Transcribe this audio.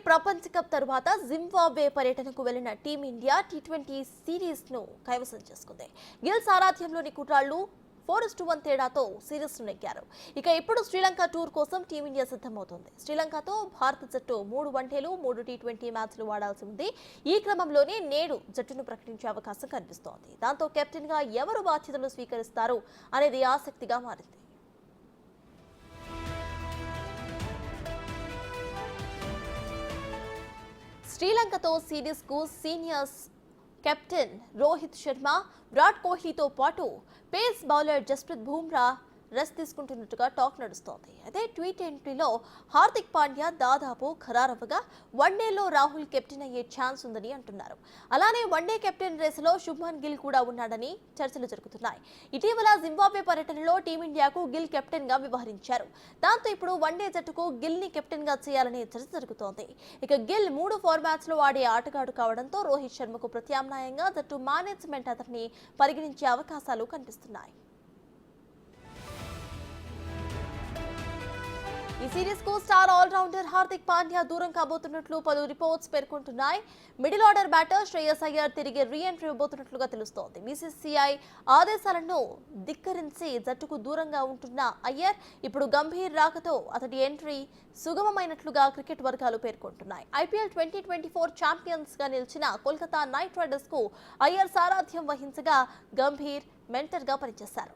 ప్రపంచ కప్ తర్వాత జింబాబ్వే పర్యటనకు వెళ్లిన టీమిండియా టీ20 సిరీస్ ను కైవసం చేసుకుంది. గిల్ సారథ్యంలోని కుట్రాళ్లు 4-1 తేడాతో సిరీస్ ను నెగ్గారు. ఇక ఇప్పుడు శ్రీలంక టూర్ కోసం టీమిండియా సిద్ధమవుతోంది. శ్రీలంకతో భారత జట్టు 3 వన్డేలు 3 టీ20 మ్యాచ్లు ఆడాల్సి ఉంది. ఈ క్రమంలోనే నేడు జట్టును ప్రకటించే అవకాశం కనిపిస్తోంది. దాంతో కెప్టెన్ గా ఎవరు బాధ్యతలు స్వీకరిస్తారు అనేది ఆసక్తిగా మారింది. శ్రీలంకతో సిరీస్ కు సీనియర్స్ కెప్టెన్ రోహిత్ శర్మ, విరాట్ కోహ్లీతో పాటు pace bowler Jasprit Bumrah rest తీసుకుంటున్నట్టుగా టాక్ నడుస్తోంది. అయితే టీ20లో హార్దిక్ పాండ్యా దాదాపు ఖరారవ్వగా వన్డేలో రాహుల్ కెప్టెన్ అయ్యే ఛాన్స్ ఉందని అంటున్నారు. అలానే వన్డే కెప్టెన్ రేసులో శుభ్మన్ గిల్ కూడా ఉన్నాడని చర్చలు జరుగుతున్నాయి. ఇటీవల జింబాబ్వే పర్యటనలో టీమిండియాకు గిల్ కెప్టెన్ గా వ్యవహరించారు. దాంతో ఇప్పుడు వన్డే జట్టుకు గిల్ ని కెప్టెన్ గా చేయాలనే చర్చ జరుగుతోంది. ఇక గిల్ 3 ఫార్మాట్స్ లో ఆడే ఆటగాడు కావడంతో రోహిత్ శర్మకు ప్రత్యామ్నాయంగా జట్టు మేనేజ్మెంట్ అతన్ని పరిగణించే అవకాశాలు కనిపిస్తున్నాయి. ఈ సిరీస్ కు స్టార్ ఆల్రౌండర్ హార్దిక్ పాండ్యా దూరం కాబోతున్నట్లు పలు రిపోర్ట్స్ పేర్కొంటున్నాయి. Middle order batter Shreyas Iyer తిరిగి రీ-ఎంట్రీ ఇవ్వబోతున్నట్లుగా తెలుస్తోంది. బీసీసీఐ ఆదేశాలను ధిక్కరించి జట్టుకు దూరంగా ఉంటున్న అయ్యర్ ఇప్పుడు గంభీర్ రాకతో అతడి ఎంట్రీ సుగమమైనట్లుగా క్రికెట్ వర్గాలు పేర్కొంటున్నాయి. ఐపీఎల్ 2024 ఛాంపియన్స్ గా నిలిచిన కోల్కతా నైట్ రైడర్స్ కు అయ్యర్ సారథ్యం వహించగా గంభీర్ మెంటర్ గా పనిచేశారు.